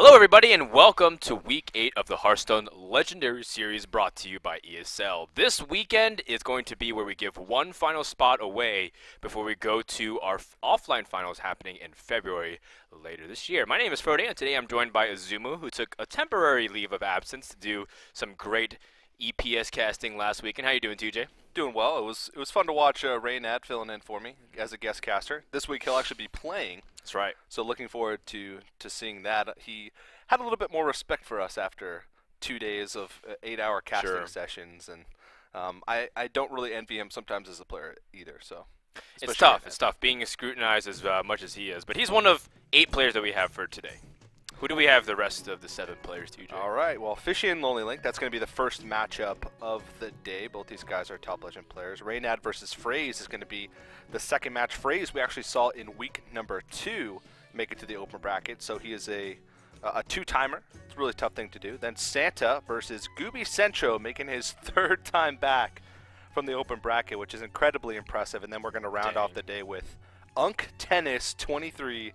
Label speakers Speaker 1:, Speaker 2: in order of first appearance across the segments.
Speaker 1: Hello everybody and welcome to week 8 of the Hearthstone Legendary Series brought to you by ESL. This weekend is going to be where we give one final spot away before we go to our offline finals happening in February later this year. My name is Fishyyy and today I'm joined by Azumu, who took a temporary leave of absence to do some great EPS casting last week. And how you doing, TJ?
Speaker 2: Doing well. It was fun to watch Raynad filling in for me as a guest caster. This week he'll actually be playing.
Speaker 1: That's right.
Speaker 2: So looking forward to seeing that. He had a little bit more respect for us after 2 days of 8-hour casting sessions, and I don't really envy him sometimes as a player either. So
Speaker 1: it's tough. It's tough being scrutinized as much as he is. But he's one of 8 players that we have for today. Who do we have the rest of the 7 players, TJ?
Speaker 2: All right, well, Fishyyy and LonelyLink, that's going to be the first matchup of the day. Both these guys are top legend players. Raynad versus Fishyyy is going to be the second match. Fishyyy we actually saw in week number 2 make it to the open bracket, so he is a 2-timer. It's a really tough thing to do. Then Santa versus Gooby Centro, making his 3rd time back from the open bracket, which is incredibly impressive. And then we're going to round off the day with Unk Tennis 23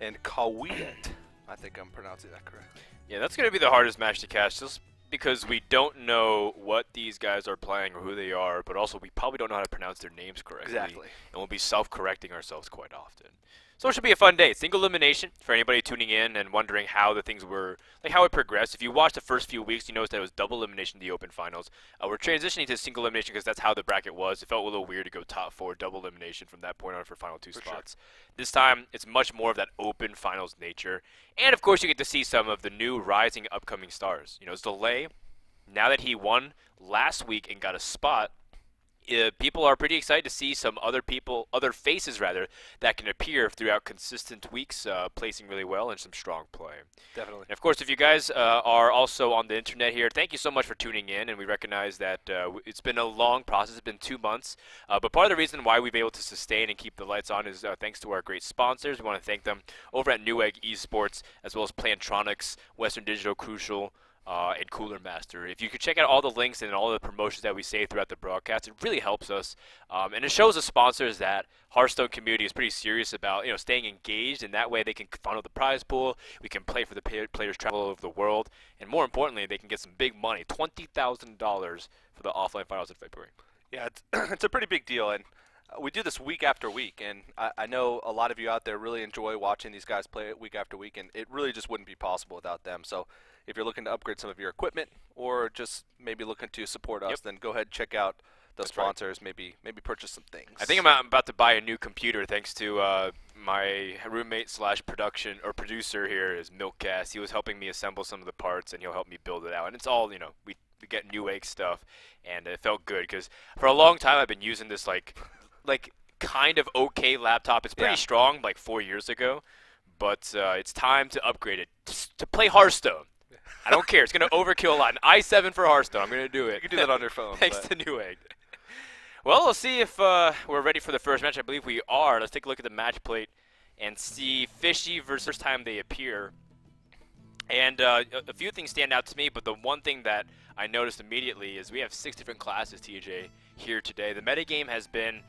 Speaker 2: and Kawiyat. I think I'm pronouncing that correctly.
Speaker 1: Yeah, that's going to be the hardest match to cast just because we don't know what these guys are playing or who they are, but also we probably don't know how to pronounce their names correctly.
Speaker 2: Exactly.
Speaker 1: And we'll be self-correcting ourselves quite often. So it should be a fun day. Single elimination for anybody tuning in and wondering how the things were, like how it progressed. If you watched the first few weeks, you noticed that it was double elimination in the open finals. We're transitioning to single elimination because that's how the bracket was. It felt a little weird to go top 4 double elimination from that point on for final 2 spots. Sure. This time, it's much more of that open finals nature. And of course, you get to see some of the new rising upcoming stars. You know, Delay, now that he won last week and got a spot, people are pretty excited to see some other faces that can appear throughout consistent weeks, placing really well and some strong play.
Speaker 2: Definitely.
Speaker 1: And of course, if you guys are also on the internet here, thank you so much for tuning in, and we recognize that it's been a long process. It's been 2 months, but part of the reason why we've been able to sustain and keep the lights on is thanks to our great sponsors. We want to thank them over at Newegg Esports, as well as Plantronics, Western Digital, Crucial, and Cooler Master. If you could check out all the links and all the promotions that we say throughout the broadcast, it really helps us, and it shows the sponsors that Hearthstone community is pretty serious about staying engaged, and that way they can funnel the prize pool. We can play for the players travel all over the world, and more importantly, they can get some big money, $20,000 for the offline finals in February.
Speaker 2: Yeah, it's a pretty big deal, and we do this week after week, and I know a lot of you out there really enjoy watching these guys play it week after week, and it really just wouldn't be possible without them. So if you're looking to upgrade some of your equipment or just maybe looking to support us, then go ahead and check out the sponsors, right. maybe purchase some things.
Speaker 1: I think I'm about to buy a new computer thanks to my roommate / producer here is Milkcast. He was helping me assemble some of the parts, and he'll help me build it out. And it's all, we get Newegg stuff, and it felt good because for a long time I've been using this like kind of okay laptop. It's pretty strong, like 4 years ago, but it's time to upgrade it to play Hearthstone. I don't care. It's going to overkill a lot. An i7 for Hearthstone. I'm going to do it.
Speaker 2: You can do that on your phone.
Speaker 1: Thanks to Newegg. Well, let's see if we're ready for the first match. I believe we are. Let's take a look at the match plate and see Fishyyy versus first time they appear. And a few things stand out to me, but the one thing that I noticed immediately is we have 6 different classes, TJ, here today. The metagame has been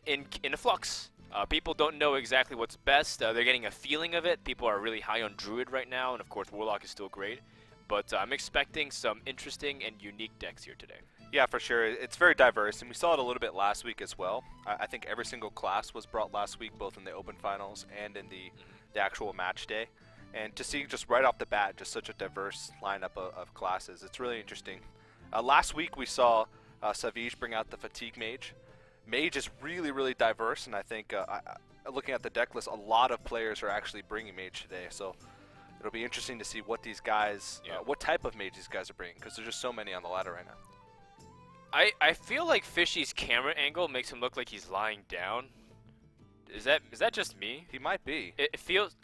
Speaker 1: in a flux. People don't know exactly what's best. They're getting a feeling of it. People are really high on Druid right now, and of course Warlock is still great. But I'm expecting some interesting and unique decks here today.
Speaker 2: Yeah, for sure. It's very diverse, and we saw it a little bit last week as well. I think every single class was brought last week, both in the open finals and in the actual match day. And to see just right off the bat, just such a diverse lineup of classes, it's really interesting. Last week we saw Savij bring out the Fatigue Mage. Mage is really, really diverse, and I think looking at the deck list, a lot of players are actually bringing Mage today. So it'll be interesting to see what these guys, what type of Mage these guys are bringing, because there's just so many on the ladder right now.
Speaker 1: I feel like Fishy's camera angle makes him look like he's lying down. Is that just me?
Speaker 2: He might be.
Speaker 1: It feels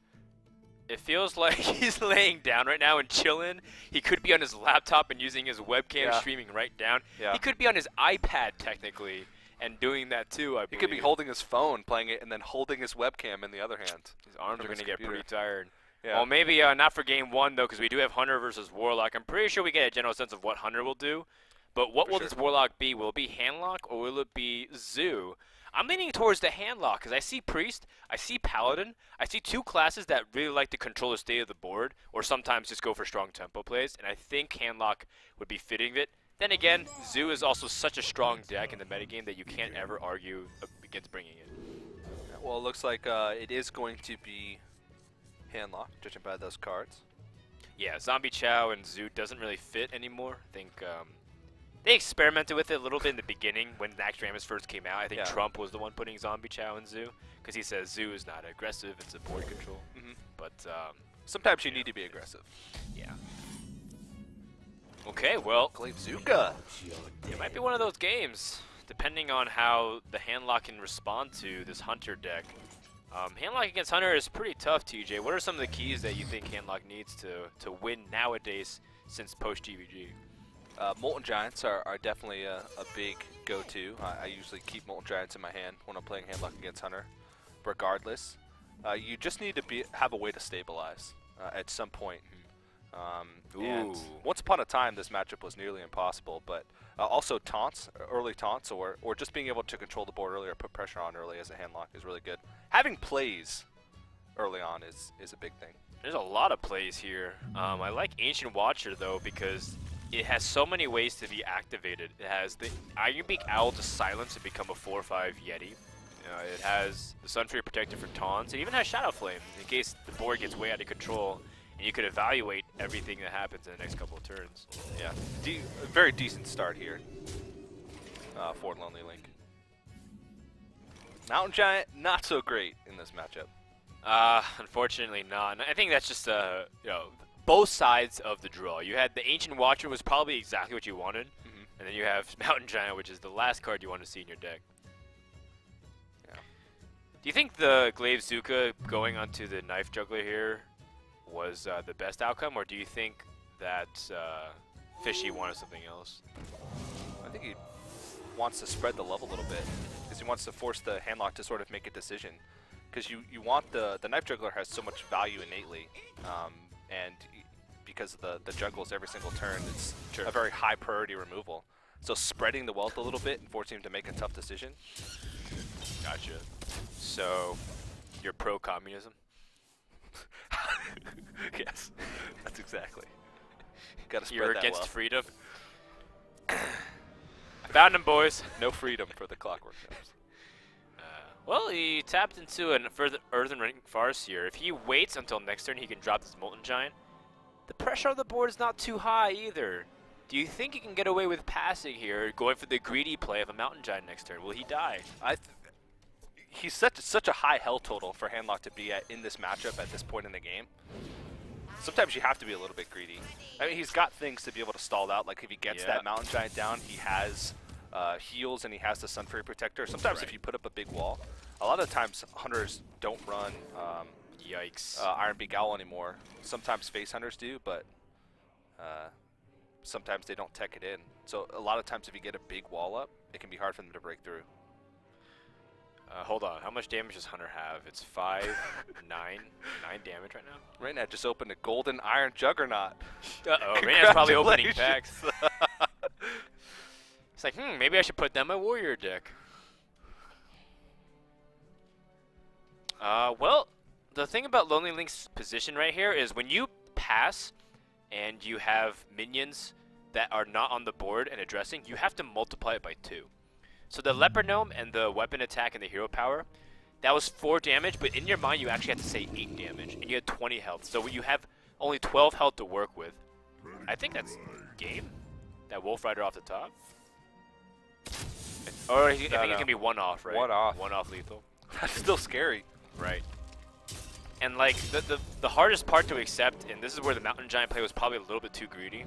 Speaker 1: like he's laying down right now and chilling. He could be on his laptop and using his webcam, streaming right down. He could be on his iPad technically and doing that too, I believe.
Speaker 2: He could be holding his phone, playing it, and then holding his webcam in the other hand.
Speaker 1: His arms are going to get pretty tired.
Speaker 2: Yeah.
Speaker 1: Well, maybe not for game 1, though, because we do have Hunter versus Warlock. I'm pretty sure we get a general sense of what Hunter will do. But what will this Warlock be? Will it be Handlock or will it be Zoo? I'm leaning towards the handlock because I see Priest, I see Paladin, I see two classes that really like to control the state of the board, or sometimes just go for strong tempo plays, and I think handlock would be fitting it. Then again, Zoo is also such a strong deck in the metagame that you can't ever argue against bringing it.
Speaker 2: Well, it looks like it is going to be handlock, judging by those cards.
Speaker 1: Yeah, Zombie Chow and Zoo doesn't really fit anymore. I think they experimented with it a little bit in the beginning when Naxxramas first came out. I think Trump was the one putting Zombie Chow and Zoo because he says Zoo is not aggressive, it's a board control. But
Speaker 2: sometimes you need to be aggressive.
Speaker 1: Yeah. Okay, well,
Speaker 2: Glaivezuka.
Speaker 1: It might be one of those games, depending on how the handlock can respond to this Hunter deck. Handlock against Hunter is pretty tough, TJ. What are some of the keys that you think handlock needs to win nowadays since post-GVG?
Speaker 2: Molten Giants are definitely a big go-to. I usually keep Molten Giants in my hand when I'm playing handlock against Hunter. Regardless, you just need to have a way to stabilize at some point. And once upon a time, this matchup was nearly impossible, but also taunts, early taunts, or just being able to control the board early or put pressure on early as a handlock is really good. Having plays early on is a big thing.
Speaker 1: There's a lot of plays here. I like Ancient Watcher, though, because it has so many ways to be activated. It has the Ironbeak Owl to silence and become a 4/5 Yeti. It has the Sunfury Protector for taunts. It even has Shadow Flame in case the board gets way out of control. And you could evaluate everything that happens in the next couple of turns.
Speaker 2: Yeah, a very decent start here for LonelyLink. Mountain Giant, not so great in this matchup.
Speaker 1: Unfortunately not. And I think that's just both sides of the draw. You had the Ancient Watcher was probably exactly what you wanted, and then you have Mountain Giant, which is the last card you want to see in your deck.
Speaker 2: Yeah.
Speaker 1: Do you think the Glaivezuka going onto the Knife Juggler here was the best outcome, or do you think that Fishyyy wanted something else?
Speaker 2: I think he wants to spread the love a little bit because he wants to force the handlock to sort of make a decision. Because you want the Knife Juggler has so much value innately, and because of the juggles every single turn, it's a very high priority removal. So spreading the wealth a little bit and forcing him to make a tough decision.
Speaker 1: Gotcha. So you're pro-communism?
Speaker 2: Yes, that's exactly. Gotta spread
Speaker 1: You're
Speaker 2: that
Speaker 1: against
Speaker 2: wealth.
Speaker 1: freedom? I found him, boys.
Speaker 2: No freedom for the Clockwork Gnomes.
Speaker 1: Well, he tapped into an further Earthen Ring Farseer. If he waits until next turn, he can drop this Molten Giant. The pressure on the board is not too high either. Do you think he can get away with passing here, going for the greedy play of a Mountain Giant next turn? Will he die?
Speaker 2: He's such a high hell total for handlock to be at in this matchup at this point in the game. Sometimes you have to be a little bit greedy. I mean, he's got things to be able to stall out. Like if he gets that Mountain Giant down, he has heals and he has the Sunfury Protector. Sometimes if you put up a big wall, a lot of times hunters don't run Ironbeak Owl anymore. Sometimes face hunters do, but sometimes they don't tech it in. So a lot of times if you get a big wall up, it can be hard for them to break through.
Speaker 1: Hold on, how much damage does Hunter have? It's 5, 9 damage right now?
Speaker 2: Raynad just opened a Golden Iron Juggernaut.
Speaker 1: Uh-oh, Raynad's probably opening packs. It's like, maybe I should put down my Warrior deck. Well, the thing about LonelyLink's position right here is when you pass and you have minions that are not on the board and addressing, you have to multiply it by 2. So the Leopard Gnome and the weapon attack and the hero power, that was 4 damage, but in your mind you actually had to say 8 damage, and you had 20 health. So you have only 12 health to work with. I think that's game. That Wolf Rider off the top. Or I think it can be one off, right?
Speaker 2: One off.
Speaker 1: One off lethal.
Speaker 2: That's still scary.
Speaker 1: Right. And like the hardest part to accept, and this is where the Mountain Giant play was probably a little bit too greedy,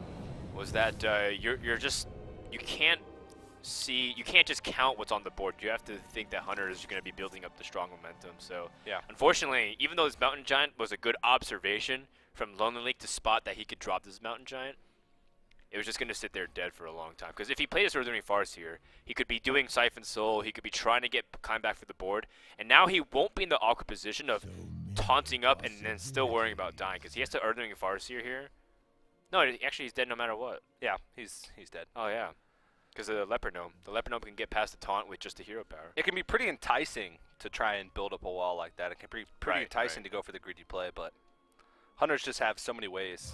Speaker 1: was that you can't just count what's on the board. You have to think that Hunter is going to be building up the strong momentum. So
Speaker 2: yeah,
Speaker 1: unfortunately, even though this Mountain Giant was a good observation from LonelyLink to spot that he could drop this Mountain Giant, it was just going to sit there dead for a long time. Because if he played this Earthen Ring Farseer, he could be doing Siphon Soul, he could be trying to get climb back for the board, and now he won't be in the awkward position of taunting up and then still worrying about dying, because he has to Earthen Ring Farseer here. No, actually he's dead no matter what.
Speaker 2: Yeah, he's dead.
Speaker 1: Oh yeah. Because of the Leper Gnome. The Leper Gnome can get past the taunt with just a hero power.
Speaker 2: It can be pretty enticing to try and build up a wall like that. It can be pretty enticing to go for the greedy play, but hunters just have so many ways.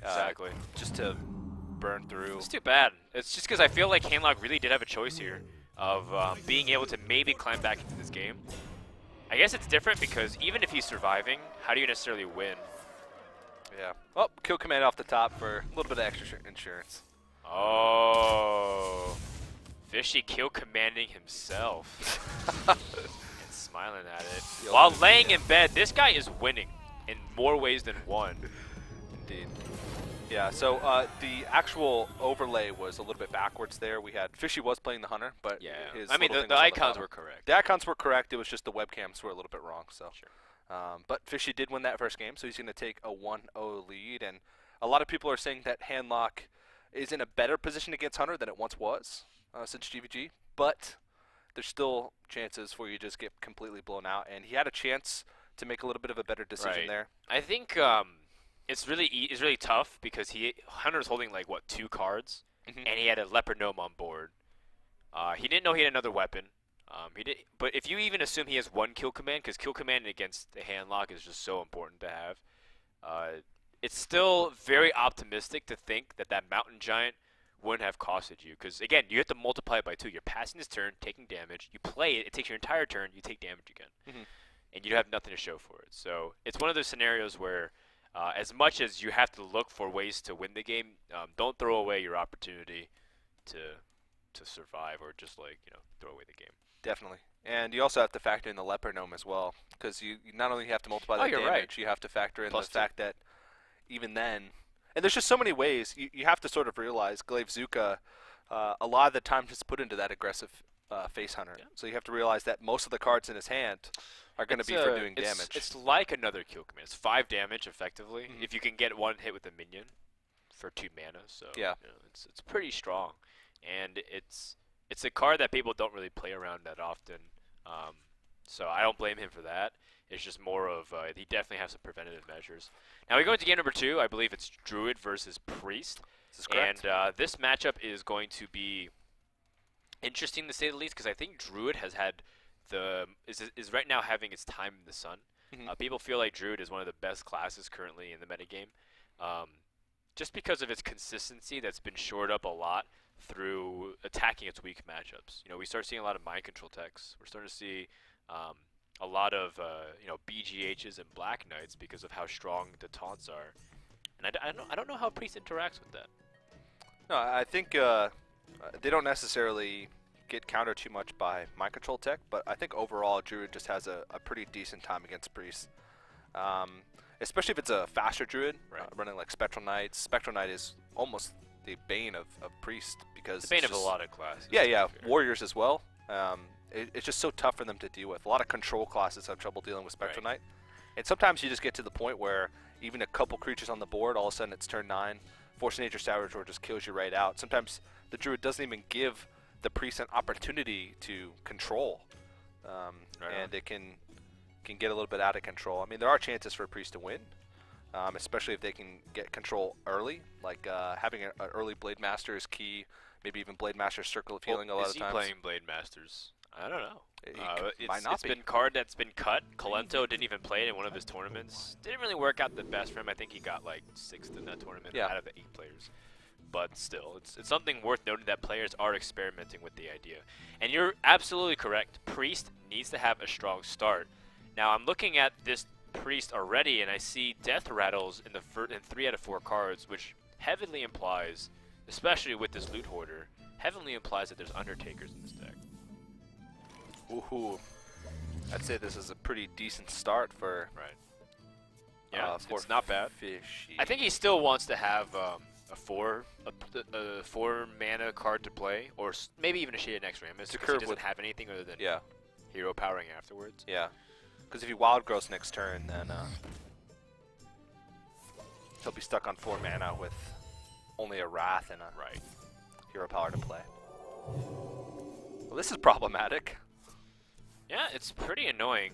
Speaker 1: Exactly.
Speaker 2: Just to burn through.
Speaker 1: It's too bad. It's just because I feel like Handlock really did have a choice here of being able to maybe climb back into this game. I guess it's different because even if he's surviving, how do you necessarily win?
Speaker 2: Yeah. Oh, kill command off the top for a little bit of extra insurance.
Speaker 1: Oh. Fishyyy kill commanding himself. And smiling at it. While laying in bed, this guy is winning in more ways than one.
Speaker 2: Indeed. Yeah, so the actual overlay was a little bit backwards there. We had Fishyyy was playing the hunter, but
Speaker 1: yeah,
Speaker 2: his
Speaker 1: I mean the icons were correct.
Speaker 2: The icons were correct. It was just the webcams were a little bit wrong. So,
Speaker 1: sure.
Speaker 2: But Fishyyy did win that first game, so he's going to take a 1-0 lead. And a lot of people are saying that Handlock is in a better position against Hunter than it once was since GVG, but there's still chances for you to just get completely blown out. And he had a chance to make a little bit of a better decision there.
Speaker 1: I think it's really tough because Hunter's holding like what 2 cards, and he had a Leper Gnome on board. He didn't know he had another weapon. But if you even assume he has 1 kill command, because kill command against the Handlock is just so important to have, it's still very optimistic to think that that Mountain Giant wouldn't have costed you. Because again, you have to multiply it by 2. You're passing this turn, taking damage. You play it, it takes your entire turn, you take damage again, and you have nothing to show for it. So it's one of those scenarios where, as much as you have to look for ways to win the game, don't throw away your opportunity to survive, or just like throw away the game.
Speaker 2: Definitely. And you also have to factor in the Leper Gnome as well, because you not only have to multiply the damage, you have to factor in the fact that even then, and there's just so many ways, you have to sort of realize Glaive-Zuka a lot of the time is put into that aggressive face hunter. Yeah. So you have to realize that most of the cards in his hand are going to be for doing damage.
Speaker 1: It's like another kill command. It's 5 damage effectively if you can get 1 hit with a minion for 2 mana. So
Speaker 2: yeah,
Speaker 1: it's pretty strong, and it's a card that people don't really play around that often. So I don't blame him for that. It's just more of he definitely has some preventative measures. Now we go into game number 2. I believe it's Druid versus Priest.
Speaker 2: This is correct.
Speaker 1: And this matchup is going to be interesting to say the least, because I think Druid has had is right now having its time in the sun. People feel like Druid is one of the best classes currently in the metagame, just because of its consistency that's been shored up a lot through attacking its weak matchups. We start seeing a lot of mind control techs. We're starting to see a lot of BGHs and Black Knights because of how strong the taunts are. And I don't know how Priest interacts with that.
Speaker 2: No, I think they don't necessarily get countered too much by mind control tech, but I think overall Druid just has a pretty decent time against Priest. Especially if it's a faster Druid, running like Spectral Knights. Spectral Knight is almost the bane of Priest, because
Speaker 1: the bane of a lot of classes.
Speaker 2: Yeah, Warriors as well. It's just so tough for them to deal with. A lot of control classes have trouble dealing with Spectral Knight. And sometimes you just get to the point where even a couple creatures on the board, all of a sudden it's turn 9, Force of Nature Savage Roar just kills you right out. Sometimes the Druid doesn't even give the Priest an opportunity to control, and it can get a little bit out of control. I mean, there are chances for a Priest to win, especially if they can get control early, like having an early Blade Master is key, maybe even Blade Master's Circle of Healing a lot of times.
Speaker 1: Is he playing Blade Masters? I don't know.
Speaker 2: It's
Speaker 1: been a card that's been cut. Colento didn't even play it in one of his tournaments. Didn't really work out the best for him. I think he got like 6th in that tournament out of the 8 players. But still, it's something worth noting that players are experimenting with the idea. And you're absolutely correct. Priest needs to have a strong start. Now I'm looking at this Priest already, and I see Death Rattles in 3 out of 4 cards, which heavily implies, especially with this Loot Hoarder, heavily implies that there's Undertakers in this deck.
Speaker 2: Woohoo! I'd say this is a pretty decent start for
Speaker 1: yeah, it's not bad.
Speaker 2: Fishyyy.
Speaker 1: I think he still wants to have a 4 mana card to play, or maybe even a Shaded Next Rammus, because he doesn't have anything other than hero powering afterwards.
Speaker 2: Yeah, because if he Wild Growth next turn, then he'll be stuck on 4 mana with only a Wrath and a hero power to play. Well, this is problematic.
Speaker 1: Yeah, it's pretty annoying.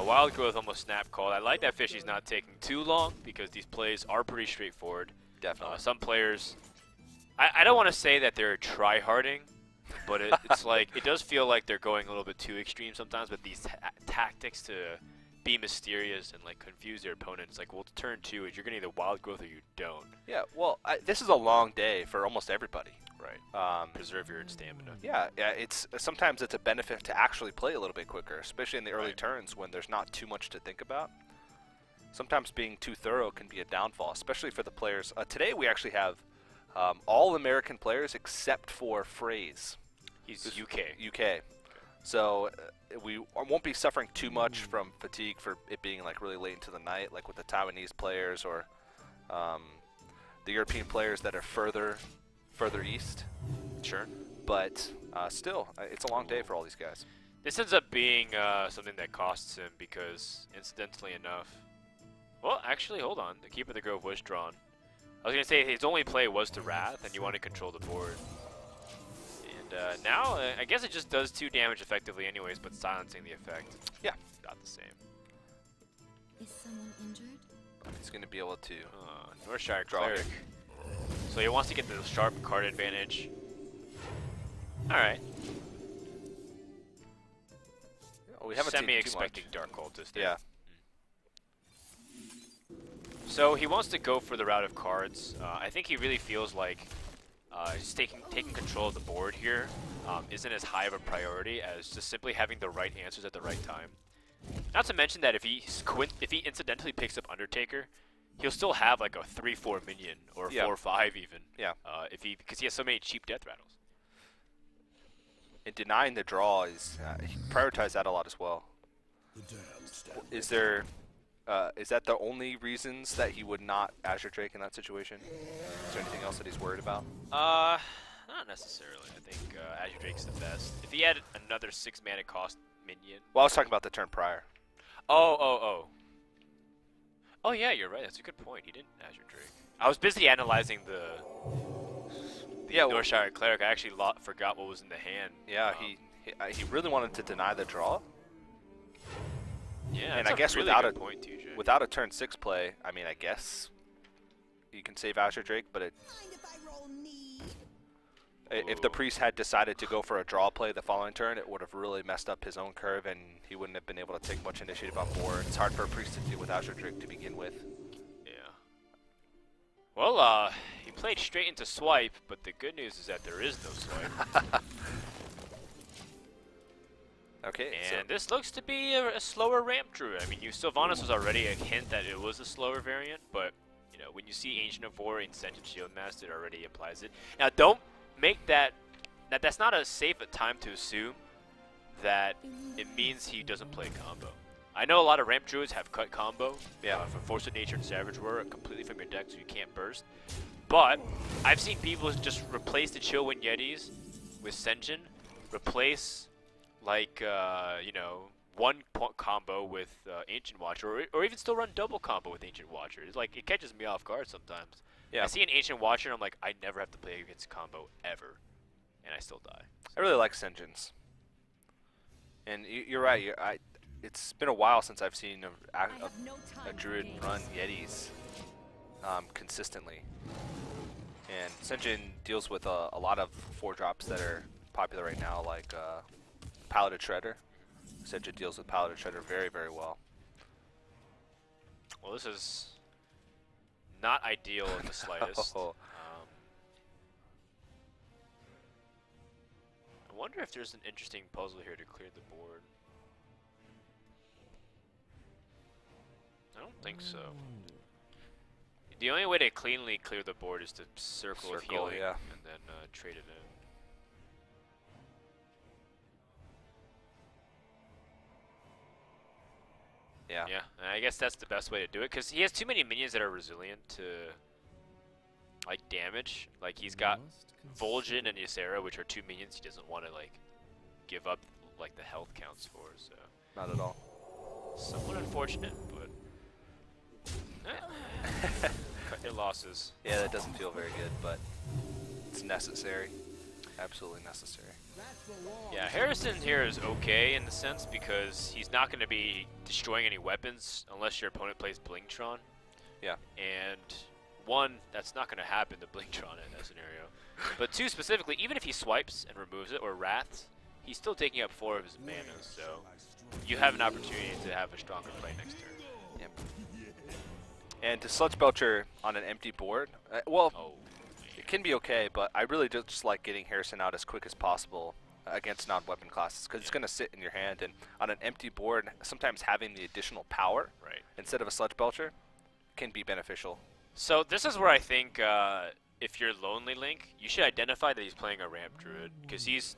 Speaker 1: Wild Growth almost snap called. I like that Fishy's not taking too long, because these plays are pretty straightforward.
Speaker 2: Definitely.
Speaker 1: Some players I don't want to say that they're try-harding, but it's like it does feel like they're going a little bit too extreme sometimes with these tactics to be mysterious and like confuse their opponents. Like, well, turn 2 is you're gonna either wild growth or you don't.
Speaker 2: Yeah, well, this is a long day for almost everybody.
Speaker 1: Right. Preserve your stamina.
Speaker 2: Yeah, sometimes it's a benefit to actually play a little bit quicker, especially in the early turns when there's not too much to think about. Sometimes being too thorough can be a downfall, especially for the players. Today we actually have all American players except for Phrase.
Speaker 1: He's UK.
Speaker 2: UK. So we won't be suffering too much from fatigue for it being like really late into the night, like with the Taiwanese players or the European players that are further east.
Speaker 1: Sure.
Speaker 2: But still, it's a long day for all these guys.
Speaker 1: This ends up being something that costs him because, incidentally enough, well, actually, hold on. The Keeper of the Grove was drawn. I was going to say his only play was to Wrath, and you want to control the board. And now, I guess it just does 2 damage effectively anyways, but silencing the effect.
Speaker 2: Yeah.
Speaker 1: Not the same.
Speaker 3: Is someone injured?
Speaker 2: He's going to be able to
Speaker 1: Northshire
Speaker 2: draw
Speaker 1: Cleric.
Speaker 2: here.
Speaker 1: So he wants to get the sharp card advantage. Alright.
Speaker 2: We haven't seen too much.
Speaker 1: Semi-expecting Dark Cultist.
Speaker 2: Yeah.
Speaker 1: So he wants to go for the route of cards. I think he really feels like just taking control of the board here isn't as high of a priority as just simply having the right answers at the right time. Not to mention that if he incidentally picks up Undertaker, he'll still have like a 3/4 minion or 4/5 even.
Speaker 2: Yeah.
Speaker 1: Because he has so many cheap death rattles.
Speaker 2: And denying the draw is he prioritized that a lot as well. Is that the only reasons that he would not Azure Drake in that situation? Is there anything else that he's worried about?
Speaker 1: Not necessarily. I think Azure Drake's the best. If he had another 6 mana cost minion.
Speaker 2: Well, I was talking about the turn prior.
Speaker 1: Oh yeah, you're right. That's a good point. He didn't Azure Drake. I was busy analyzing the Northshire Cleric. I actually forgot what was in the hand.
Speaker 2: Yeah, he really wanted to deny the draw.
Speaker 1: Yeah,
Speaker 2: and I guess
Speaker 1: really
Speaker 2: without a turn 6 play, I mean, I guess you can save Azure Drake, but if the priest had decided to go for a draw play the following turn, it would have really messed up his own curve, and he wouldn't have been able to take much initiative on board. It's hard for a priest to do with Azure Drake to begin with.
Speaker 1: Yeah. Well, he played straight into swipe, but the good news is that there is no swipe.
Speaker 2: Okay.
Speaker 1: And this looks to be a slower ramp druid. I mean, Sylvanas was already a hint that it was a slower variant, but you know, when you see Ancient of War and Sentient Shieldmaster, it already implies it. Now, don't make that's not a safe time to assume that it means he doesn't play combo. I know a lot of ramp druids have cut combo from Force of Nature and Savage Roar completely from your deck so you can't burst. But I've seen people just replace the Chillwind Yetis with Senjin, replace like you know, 1 combo with Ancient Watcher, or even still run double combo with Ancient Watcher. It's like, it catches me off guard sometimes. Yeah. I see an Ancient Watcher and I'm like, I never have to play against combo ever, and I still die.
Speaker 2: I really like Senjins. And you're right. It's been a while since I've seen a druid run Yetis consistently. And Senjin deals with a lot of 4-drops that are popular right now, like Paladin Shredder. Senjin deals with Paladin Shredder very, very well.
Speaker 1: Well, this is not ideal in the slightest. I wonder if there's an interesting puzzle here to clear the board. I don't think so. The only way to cleanly clear the board is to circle of healing and then trade it in.
Speaker 2: Yeah.
Speaker 1: Yeah, and I guess that's the best way to do it, because he has too many minions that are resilient to like damage. Like, he's got Vol'jin and Ysera, which are 2 minions he doesn't want to like give up like the health counts for. So
Speaker 2: not at all.
Speaker 1: Somewhat unfortunate, but cut your losses.
Speaker 2: Yeah, that doesn't feel very good, but it's necessary. Absolutely necessary.
Speaker 1: Yeah, Harrison here is okay in the sense because he's not going to be destroying any weapons unless your opponent plays Blingtron.
Speaker 2: Yeah.
Speaker 1: And one, that's not going to happen to Blingtron in that scenario. But two, specifically, even if he swipes and removes it or wraths, he's still taking up 4 of his mana, so you have an opportunity to have a stronger play next turn.
Speaker 2: Yep. And to Sludge Belcher on an empty board, well, it can be okay, but I really just like getting Harrison out as quick as possible against non-weapon classes, because it's going to sit in your hand, and on an empty board, sometimes having the additional power instead of a Sludge Belcher can be beneficial.
Speaker 1: So this is where I think if you're LonelyLink, you should identify that he's playing a ramp druid, because he's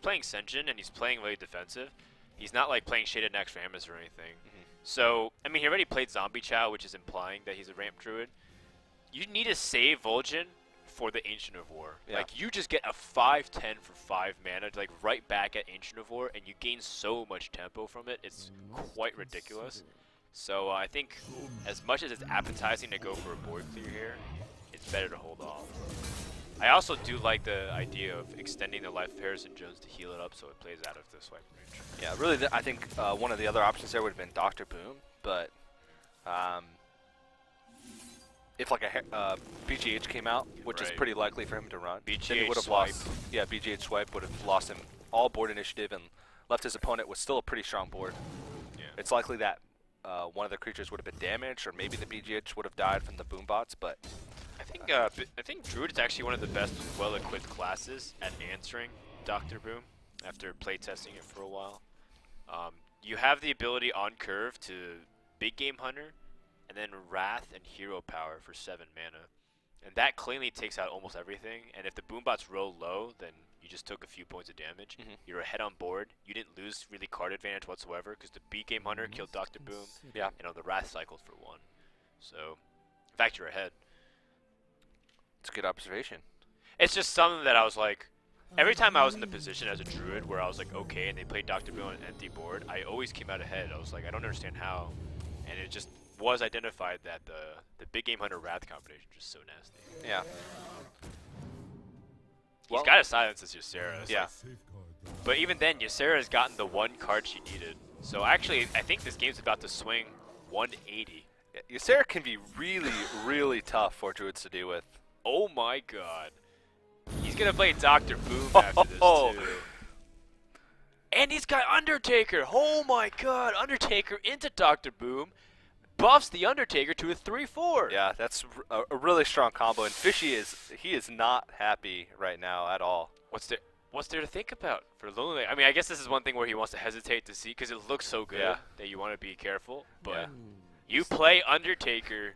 Speaker 1: playing Senjin and he's playing really defensive. He's not like playing Shaded Naxxramas or anything. So, I mean, he already played Zombie Chow, which is implying that he's a ramp druid. You need to save Vol'jin for the Ancient of War. Like, you just get a 5/10 for 5 mana, like right back at Ancient of War, and you gain so much tempo from it. It's quite ridiculous. So I think as much as it's appetizing to go for a board clear here, it's better to hold off. I also do like the idea of extending the life of Harrison Jones to heal it up so it plays out of the swipe range.
Speaker 2: Yeah, really, I think one of the other options there would have been Dr. Boom, but if like a BGH came out, which is pretty likely for him to run, then he would have lost. Yeah, BGH swipe would have lost him all board initiative and left his opponent with still a pretty strong board.
Speaker 1: Yeah.
Speaker 2: It's likely that one of the creatures would have been damaged, or maybe the BGH would have died from the boom bots, but
Speaker 1: I think Druid is actually one of the best well-equipped classes at answering Dr. Boom after playtesting it for a while. You have the ability on curve to Big Game Hunter, and then Wrath and Hero Power for 7 mana. And that cleanly takes out almost everything, and if the boombots roll low, then you just took a few points of damage. You're ahead on board. You didn't lose really card advantage whatsoever, because the Big Game Hunter killed Dr. Boom, and the Wrath cycled for 1. So, in fact, you're ahead.
Speaker 2: It's a good observation.
Speaker 1: It's just something that I was like, every time I was in the position as a druid where I was like, okay, and they played Dr. Boom on an empty board, I always came out ahead. I was like, I don't understand how. And it just was identified that the Big Game Hunter Wrath combination is just so nasty.
Speaker 2: Yeah.
Speaker 1: He's got to silence as Ysera.
Speaker 2: Yeah.
Speaker 1: But even then, Ysera's gotten the 1 card she needed. So actually, I think this game's about to swing 180.
Speaker 2: Yeah, Ysera can be really, really tough for druids to deal with.
Speaker 1: Oh my god. He's going to play Dr. Boom after this, too. And he's got Undertaker. Oh my god. Undertaker into Dr. Boom. Buffs the Undertaker to a 3/4.
Speaker 2: Yeah, that's a really strong combo. And Fishyyy is not happy right now at all.
Speaker 1: What's there to think about for LonelyLink? I mean, I guess this is one thing where he wants to hesitate to see, because it looks so good that you want to be careful. But you play Undertaker.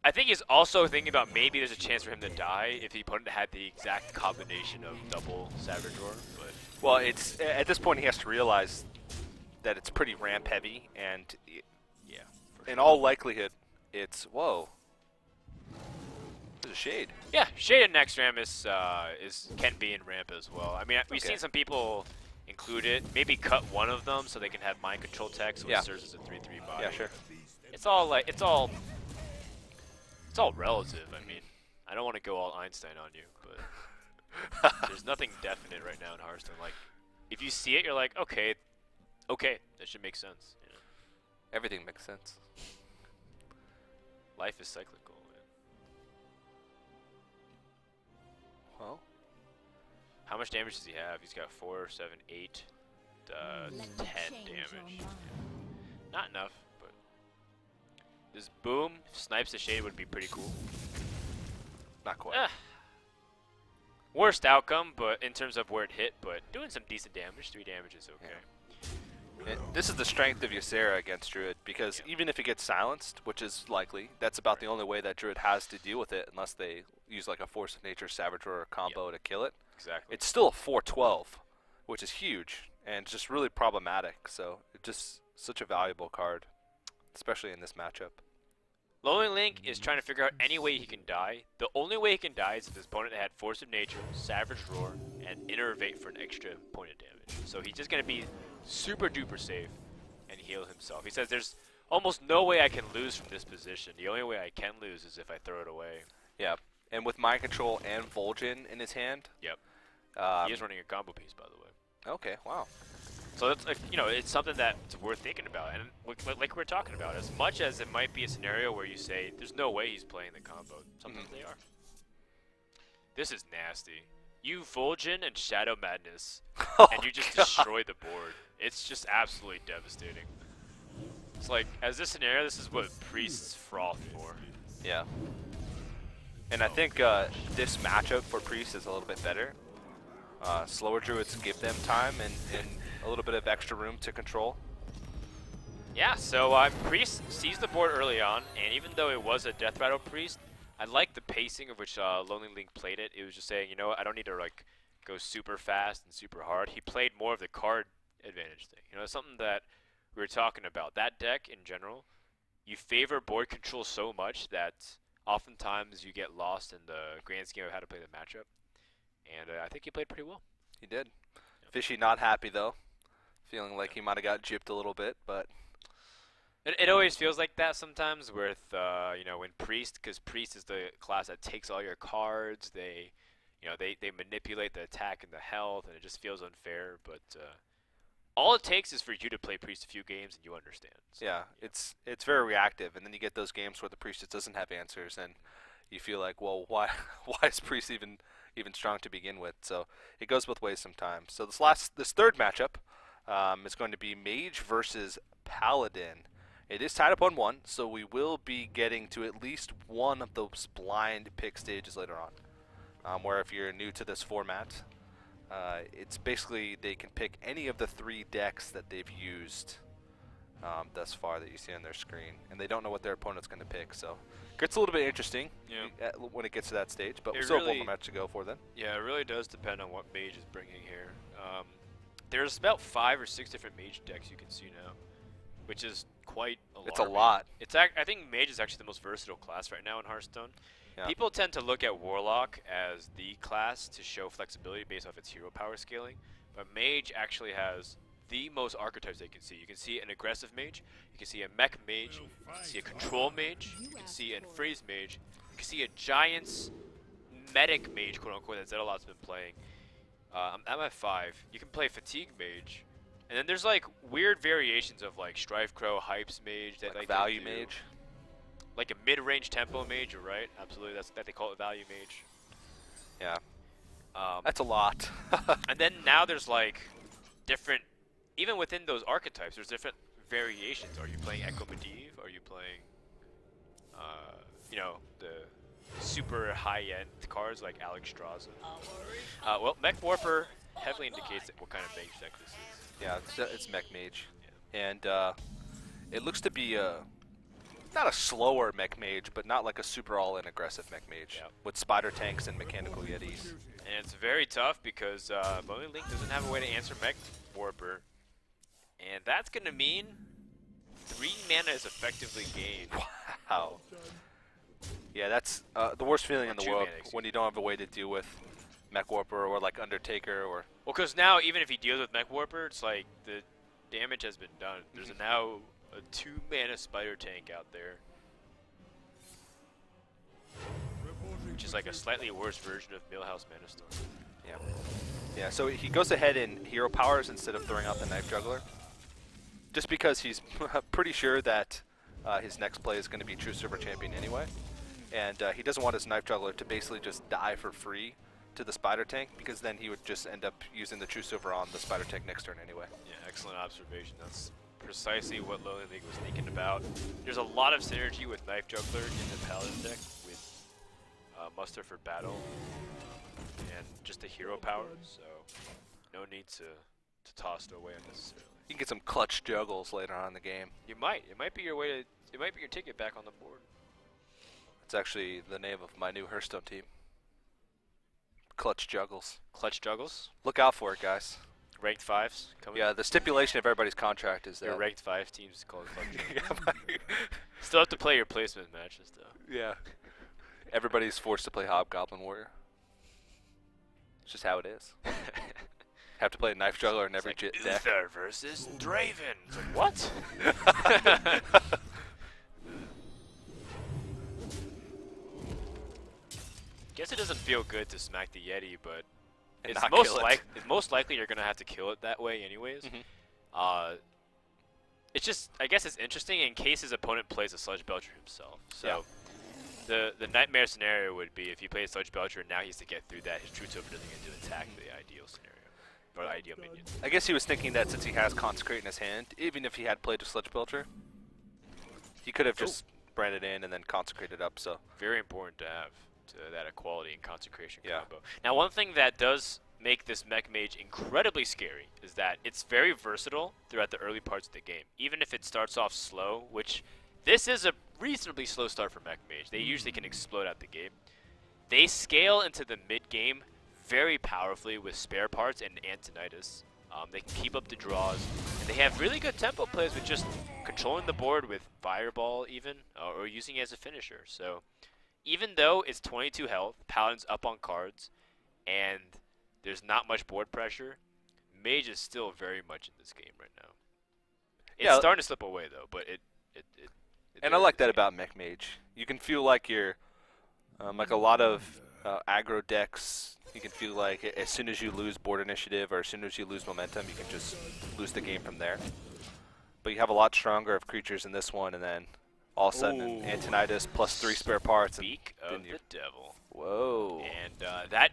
Speaker 1: I think he's also thinking about maybe there's a chance for him to die if the opponent had the exact combination of double Savage Roar. But
Speaker 2: well, it's at this point he has to realize that it's pretty ramp heavy, and in all likelihood, it's whoa. There's a Shade. Yeah,
Speaker 1: Shaded Naxxramas can be in ramp as well. I mean, we've seen some people include it, maybe cut one of them so they can have mind control tech, so it serves as a 3/3 body.
Speaker 2: Yeah, sure.
Speaker 1: It's all relative. I mean, I don't want to go all Einstein on you, but there's nothing definite right now in Hearthstone. Like, if you see it, you're like, okay, that should make sense. You know?
Speaker 2: Everything makes sense.
Speaker 1: Life is cyclical, man.
Speaker 2: Well,
Speaker 1: how much damage does he have? He's got 4, 7, 8, 10 damage. Not enough, but this Boom snipes the Shade would be pretty cool.
Speaker 2: Not quite.
Speaker 1: Worst outcome, but in terms of where it hit, but doing some decent damage. 3 damage is okay.
Speaker 2: And this is the strength of Ysera against Druid, because even if it gets silenced, which is likely, that's about the only way that Druid has to deal with it, unless they use like a Force of Nature Savage Roar combo to kill it.
Speaker 1: Exactly.
Speaker 2: It's still a 4/12, which is huge and just really problematic. So it's just such a valuable card, especially in this matchup.
Speaker 1: LonelyLink is trying to figure out any way he can die. The only way he can die is if his opponent had Force of Nature, Savage Roar, and Innervate for an extra point of damage. So he's just going to be super duper safe and heal himself. He says there's almost no way I can lose from this position. The only way I can lose is if I throw it away.
Speaker 2: Yeah, and with Mind Control and Vol'jin in his hand.
Speaker 1: Yep. He is running a combo piece, by the way.
Speaker 2: Okay, wow.
Speaker 1: So that's like, you know, it's something that's worth thinking about. And like we're talking about, as much as it might be a scenario where you say there's no way he's playing the combo, sometimes they are. This is nasty. You Fulgin and Shadow Madness, and you just destroy the board. It's just absolutely devastating. It's like, as this scenario, this is what Priests froth for.
Speaker 2: Yeah. And I think this matchup for Priest is a little bit better. Slower Druids give them time and a little bit of extra room to control.
Speaker 1: Yeah, so Priest sees the board early on, and even though it was a Death Rattle Priest, I like the pacing of which LonelyLink played it. It was just saying, you know what, I don't need to like go super fast and super hard. He played more of the card advantage thing. You know, something that we were talking about. That deck in general, you favor board control so much that oftentimes you get lost in the grand scheme of how to play the matchup. And I think he played pretty well.
Speaker 2: He did. Yep. Fishyyy not happy though, feeling like he might have got gypped a little bit, but
Speaker 1: it always feels like that sometimes with you know, when Priest, because Priest is the class that takes all your cards. They, you know, they manipulate the attack and the health, and it just feels unfair. But all it takes is for you to play Priest a few games and you understand. So,
Speaker 2: yeah, it's very reactive, and then you get those games where the Priest just doesn't have answers, and you feel like, well, why is Priest even strong to begin with? So it goes both ways sometimes. So this third matchup is going to be Mage versus Paladin. It is tied up 1-1, so we will be getting to at least one of those blind pick stages later on, where if you're new to this format, it's basically they can pick any of the 3 decks that they've used thus far that you see on their screen, and they don't know what their opponent's going to pick. So it gets a little bit interesting when it gets to that stage, but we still have one more match to go for then. Yeah,
Speaker 1: it really does depend on what Mage is bringing here. There's about 5 or 6 different Mage decks you can see now, which is quite a lot.
Speaker 2: It's a lot.
Speaker 1: I think Mage is actually the most versatile class right now in Hearthstone. Yeah. People tend to look at Warlock as the class to show flexibility based off its hero power scaling, but Mage actually has the most archetypes they can see. You can see an aggressive Mage, you can see a mech Mage, you can see a control Mage, you can see a freeze Mage, you can see a Giants medic Mage, quote unquote, that Zedalot's been playing. I'm at 5. You can play Fatigue Mage. And then there's like weird variations of like Strife Crow, Hypes Mage, that like
Speaker 2: Value Mage,
Speaker 1: like a mid-range Tempo Mage. You're right, absolutely. That's that they call it Value Mage.
Speaker 2: Yeah, that's a lot.
Speaker 1: And then now there's like different, even within those archetypes, there's different variations. Are you playing Echo Medivh? Are you playing, you know, the super high-end cards like Alex Straza? Well, Mech Warper heavily indicates what kind of mage deck this is.
Speaker 2: Yeah, it's Mech Mage, and it looks to be not a slower Mech Mage, but not like a super all-in aggressive Mech Mage with spider tanks and mechanical yetis.
Speaker 1: And it's very tough because LonelyLink doesn't have a way to answer Mech Warper, and that's going to mean 3 mana is effectively gained.
Speaker 2: Wow. Yeah, that's the worst feeling in the world when you don't have a way to deal with Mech Warper or like Undertaker or...
Speaker 1: Well, because now even if he deals with Mech Warper, it's like the damage has been done. There's now a 2 mana spider tank out there, which is like a slightly worse version of Millhouse Mana Storm.
Speaker 2: Yeah. Yeah, so he goes ahead in hero powers instead of throwing out the Knife Juggler, just because he's pretty sure that his next play is going to be True Silver Champion anyway, and he doesn't want his Knife Juggler to basically just die for free to the spider tank, because then he would just end up using the True Silver on the spider tank next turn anyway. Yeah,
Speaker 1: excellent observation. That's precisely what LonelyLink was thinking about. There's a lot of synergy with Knife Juggler in the Paladin deck with Muster for battle and just the hero power, so no need to toss it away unnecessarily.
Speaker 2: You can get some clutch juggles later on in the game.
Speaker 1: You might. It might be your way to. It might be your ticket back on the board.
Speaker 2: It's actually the name of my new Hearthstone team. Clutch Juggles.
Speaker 1: Clutch Juggles?
Speaker 2: Look out for it, guys.
Speaker 1: Ranked 5s coming.
Speaker 2: Yeah, the stipulation of everybody's contract is that.
Speaker 1: Your ranked 5 teams called Clutch Juggles. Still have to play your placement matches, though.
Speaker 2: Yeah. Everybody's forced to play Hobgoblin Warrior. It's just how it is. Have to play a Knife Juggler in every deck.
Speaker 1: Uther versus Draven. It's like, what? Guess it doesn't feel good to smack the Yeti, but it's most likely you're gonna have to kill it that way anyways. It's just, I guess it's interesting in case his opponent plays a Sludge Belcher himself. So the nightmare scenario would be if he plays Sludge Belcher and now he has to get through that, his True Token doesn't get to attack the ideal scenario, or the ideal minion.
Speaker 2: I guess he was thinking that since he has Consecrate in his hand, even if he had played a Sludge Belcher, he could have just branded in and then consecrated up. So
Speaker 1: very important to have that equality and consecration combo. Now, one thing that does make this Mech Mage incredibly scary is that it's very versatile throughout the early parts of the game. Even if it starts off slow, which this is a reasonably slow start for Mech Mage. They usually can explode out the game. They scale into the mid-game very powerfully with spare parts and Antonitis. They can keep up the draws, and they have really good tempo plays with just controlling the board with Fireball even, or using it as a finisher. So even though it's 22 health, Paladin's up on cards, and there's not much board pressure, Mage is still very much in this game right now. It's starting to slip away though, but it
Speaker 2: and I like that about Mech Mage. You can feel like you're like a lot of aggro decks. You can feel like as soon as you lose board initiative or as soon as you lose momentum, you can just lose the game from there. But you have a lot stronger of creatures in this one, and then all of a sudden Antonitis plus 3 spare parts.
Speaker 1: Speak of the devil.
Speaker 2: Whoa.
Speaker 1: And that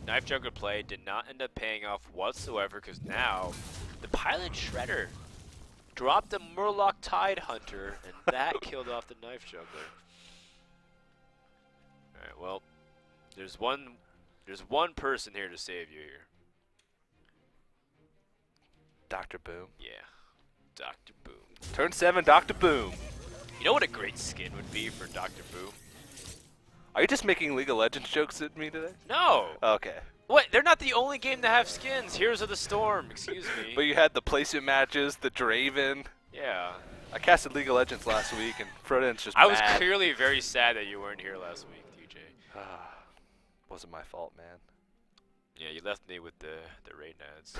Speaker 1: Knife Juggler play did not end up paying off whatsoever, because now the Pilot Shredder dropped a Murloc Tide Hunter, and that killed off the Knife Juggler. Alright, well, there's one person here to save you here.
Speaker 2: Dr. Boom.
Speaker 1: Yeah, Dr. Boom.
Speaker 2: Turn 7, Dr. Boom.
Speaker 1: You know what a great skin would be for Dr. Boom?
Speaker 2: Are you just making League of Legends jokes at me today?
Speaker 1: No.
Speaker 2: Okay.
Speaker 1: What? They're not the only game to have skins. Heroes of the Storm, excuse me.
Speaker 2: But you had the placement matches, the Draven.
Speaker 1: Yeah.
Speaker 2: I casted League of Legends last week, and Froden's just
Speaker 1: I
Speaker 2: mad.
Speaker 1: was clearly very sad that you weren't here last week, DJ.
Speaker 2: Wasn't my fault, man.
Speaker 1: Yeah, you left me with the raid nads.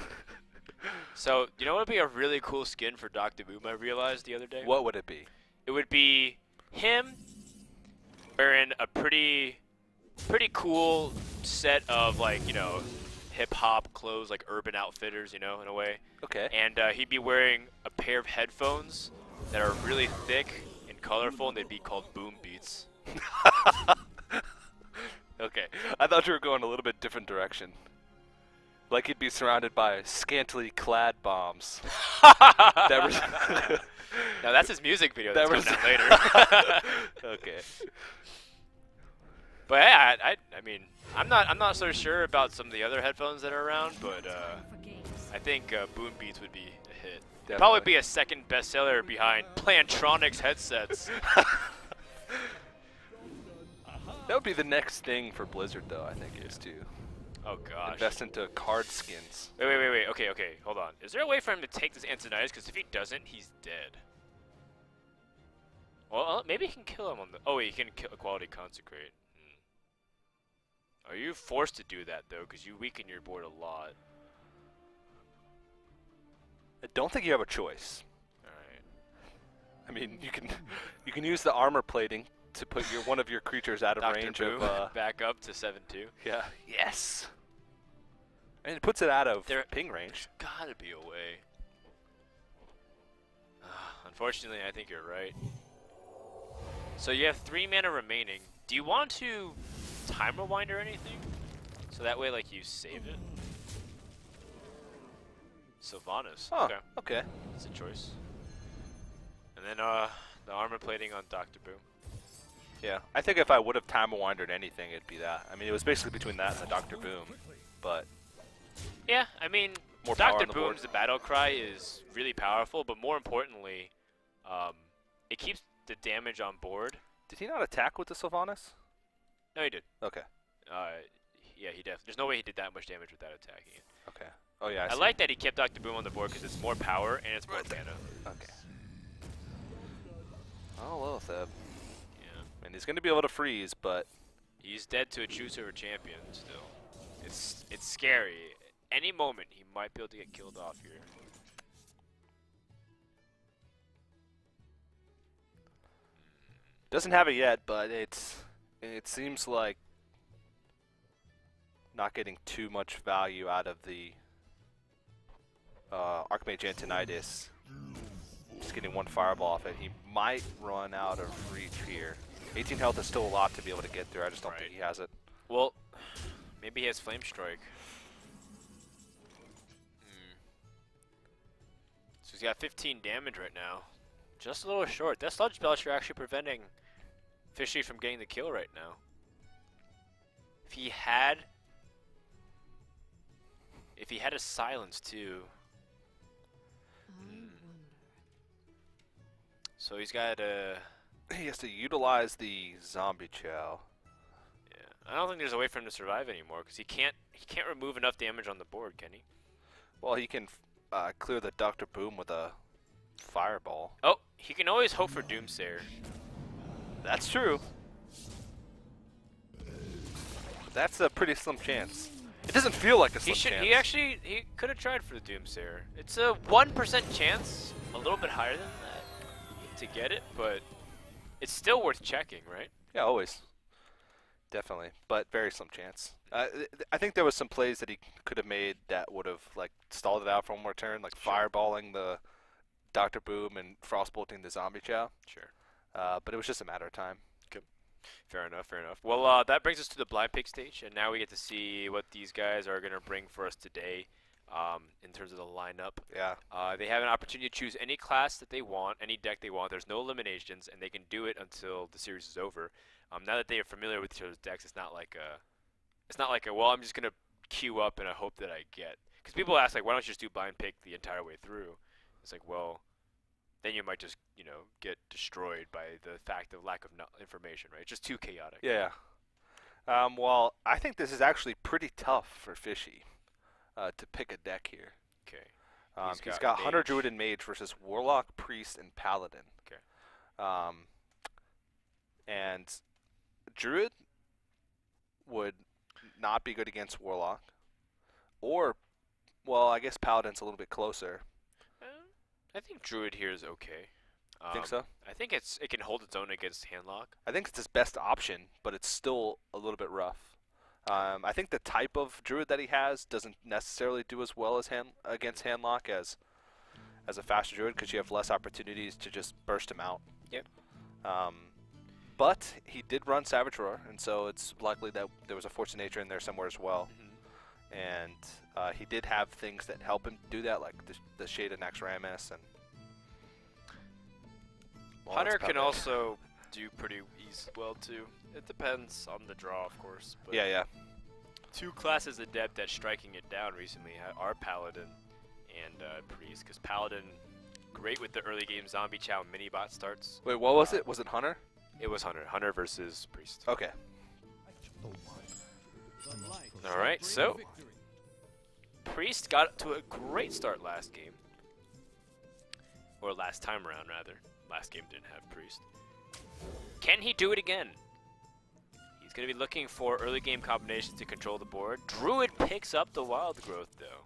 Speaker 1: So, you know what would be a really cool skin for Dr. Boom I realized the other day?
Speaker 2: What would it be?
Speaker 1: It would be him wearing a pretty cool set of, like, you know, hip-hop clothes, like Urban Outfitters, you know, in a way.
Speaker 2: Okay.
Speaker 1: And he'd be wearing a pair of headphones that are really thick and colorful, and they'd be called Boom Beats.
Speaker 2: Okay. I thought you were going a little bit different direction. Like he'd be surrounded by scantily clad bombs.
Speaker 1: Now that's his music video that's coming out later.
Speaker 2: Okay.
Speaker 1: But yeah, I mean, I'm not so sure about some of the other headphones that are around, but I think Boom Beats would be a hit.
Speaker 2: Definitely.
Speaker 1: Probably be a second bestseller behind Plantronics headsets.
Speaker 2: That would be the next thing for Blizzard, though, I think, is to
Speaker 1: Oh gosh.
Speaker 2: invest into card skins.
Speaker 1: Wait. Okay, hold on. Is there a way for him to take this Antonitis? Because if he doesn't, he's dead. Well, maybe he can kill him on the... Oh, wait, he can kill Equality Consecrate. Are you forced to do that, though? Because you weaken your board a lot.
Speaker 2: I don't think you have a choice.
Speaker 1: Alright.
Speaker 2: I mean, you can use the armor plating to put one of your creatures out of range
Speaker 1: Boom,
Speaker 2: of...
Speaker 1: back up to 7-2.
Speaker 2: Yeah. Yes! And it puts it out of
Speaker 1: There
Speaker 2: ping range.
Speaker 1: Gotta be a way. Unfortunately, I think you're right. So you have 3 mana remaining. Do you want to time rewind or anything? So that way, like, you save it? Sylvanas.
Speaker 2: Oh,
Speaker 1: Okay.
Speaker 2: okay.
Speaker 1: That's a choice. And then the armor plating on Dr. Boom.
Speaker 2: Yeah, I think if I would have time rewinded anything, it'd be that. I mean, it was basically between that and the Dr. Boom, but...
Speaker 1: Yeah, I mean,
Speaker 2: More power
Speaker 1: Dr.
Speaker 2: on the board.
Speaker 1: Boom's the battle cry is really powerful, but more importantly, it keeps the damage on board.
Speaker 2: Did he not attack with the Sylvanas?
Speaker 1: No, he did.
Speaker 2: Okay.
Speaker 1: Yeah, he definitely. There's no way he did that much damage without attacking it.
Speaker 2: Okay. Oh, yeah,
Speaker 1: I
Speaker 2: see.
Speaker 1: like that he kept Dr. Boom on the board because it's more power and it's more mana.
Speaker 2: Okay. Oh, well, Theb.
Speaker 1: Yeah.
Speaker 2: And he's going to be able to freeze, but...
Speaker 1: He's dead to a true silver champion still. It's scary. Any moment he might be able to get killed off here.
Speaker 2: Doesn't have it yet, but it seems like not getting too much value out of the Archmage Antonidas. Just getting one fireball off it. He might run out of reach here. 18 health is still a lot to be able to get through. I just don't think he has it.
Speaker 1: Well, maybe he has Flame Strike. So he's got 15 damage right now. Just a little short. That Sludge Belcher actually preventing Fishyyy from getting the kill right now. If he had a silence too. So he's got a...
Speaker 2: He has to utilize the Zombie Chow.
Speaker 1: Yeah, I don't think there's a way for him to survive anymore because he can't remove enough damage on the board, can he?
Speaker 2: Well, he can clear the Dr. Boom with a fireball.
Speaker 1: Oh, he can always hope for Doomsayer.
Speaker 2: That's true. That's a pretty slim chance. It doesn't feel like a slim chance.
Speaker 1: He could have tried for the Doomsayer. It's a 1% chance, a little bit higher than that, to get it, but it's still worth checking, right?
Speaker 2: Yeah, always. Definitely, but very slim chance. I think there was some plays that he could have made that would have like stalled it out for one more turn, like fireballing the Dr. Boom and frostbolting the Zombie Chow.
Speaker 1: Sure.
Speaker 2: But it was just a matter of time.
Speaker 1: Good. Fair enough, fair enough. Well, that brings us to the blind pick stage, and now we get to see what these guys are going to bring for us today in terms of the lineup.
Speaker 2: Yeah.
Speaker 1: They have an opportunity to choose any class that they want, any deck they want. There's no eliminations, and they can do it until the series is over. Now that they are familiar with each other's decks, it's not like a well, I'm just going to queue up and I hope that I get. Because people ask, like, why don't you just do blind pick the entire way through? It's like, well, then you might just, you know, get destroyed by the fact of lack of information, right? It's just too chaotic.
Speaker 2: Yeah. Well, I think this is actually pretty tough for Fishyyy to pick a deck here.
Speaker 1: Okay.
Speaker 2: He's got Hunter, Druid, and Mage versus Warlock, Priest, and Paladin.
Speaker 1: Okay.
Speaker 2: And Druid would not be good against Warlock. Or, well, I guess Paladin's a little bit closer.
Speaker 1: I think Druid here is okay.
Speaker 2: Think so?
Speaker 1: I think it can hold its own against Handlock.
Speaker 2: I think it's his best option, but it's still a little bit rough. I think the type of Druid that he has doesn't necessarily do as well as against Handlock as a faster Druid because you have less opportunities to just burst him out.
Speaker 1: Yep.
Speaker 2: But he did run Savage Roar, and so it's likely that there was a Force of Nature in there somewhere as well. And he did have things that help him do that, like the Shade of Naxxramas. And well,
Speaker 1: Hunter can also do pretty well too. It depends on the draw, of course. But
Speaker 2: yeah.
Speaker 1: Two classes adept at striking it down recently are Paladin and Priest, because Paladin, great with the early game Zombie Chow mini bot starts.
Speaker 2: Wait, what was it? Was it Hunter?
Speaker 1: It was Hunter. Hunter versus Priest.
Speaker 2: Okay.
Speaker 1: All right, so Priest got to a great start last game. Or last time around, rather. Last game didn't have Priest. Can he do it again? He's going to be looking for early game combinations to control the board. Druid picks up the Wild Growth, though.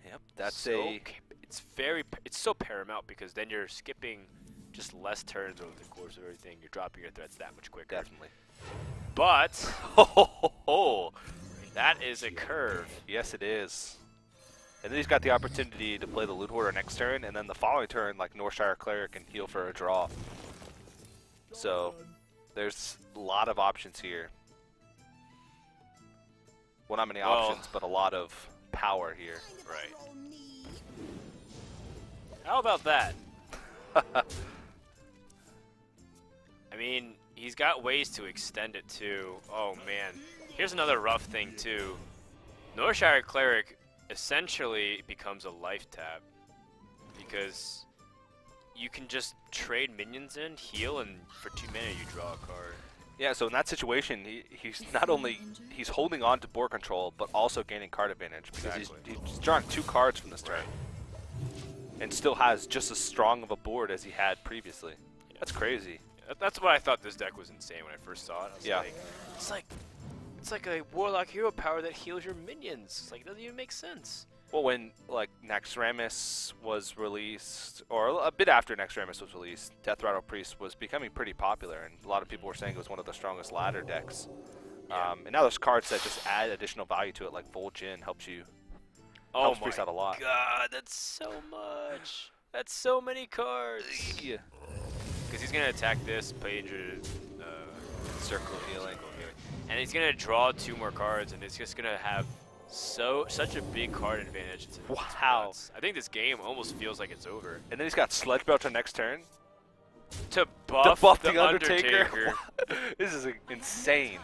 Speaker 2: Yep, that's
Speaker 1: it's so paramount because then you're skipping just less turns over the course of everything. You're dropping your threats that much quicker.
Speaker 2: Definitely.
Speaker 1: But that is a curve.
Speaker 2: Yes, it is. And then he's got the opportunity to play the Loot Hoarder next turn, and then the following turn, like Northshire Cleric can heal for a draw. So there's a lot of options here. Well, not many options, but a lot of power here.
Speaker 1: Right. How about that? I mean, he's got ways to extend it too. Oh man. Here's another rough thing too. Northshire Cleric essentially becomes a life tap because you can just trade minions in, heal, and for 2 mana you draw a card.
Speaker 2: Yeah, so in that situation, he's not only he's holding on to board control, but also gaining card advantage because he's drawing 2 cards from this turn, and still has just as strong of a board as he had previously. Yeah. That's crazy.
Speaker 1: That's why I thought this deck was insane when I first saw it. I was like, it's like a Warlock hero power that heals your minions. It's like, it doesn't even make sense.
Speaker 2: Well, when like Naxxramas was released, or a bit after Naxxramas was released, Death Rattle Priest was becoming pretty popular, and a lot of people were saying it was one of the strongest ladder decks.
Speaker 1: Yeah.
Speaker 2: And now there's cards that just add additional value to it, like Vol'jin helps you
Speaker 1: Oh
Speaker 2: Helps
Speaker 1: my
Speaker 2: Priest out a lot.
Speaker 1: god, that's so much. That's so many cards.
Speaker 2: Yeah.
Speaker 1: Because he's gonna attack this, play injured,
Speaker 2: Circle healing.
Speaker 1: and he's gonna draw 2 more cards, and it's just gonna have such a big card advantage. It's
Speaker 2: Wow.
Speaker 1: nuts. I think this game almost feels like it's over.
Speaker 2: And then he's got Sledge Belcher next turn.
Speaker 1: To buff,
Speaker 2: the Undertaker. This is insane.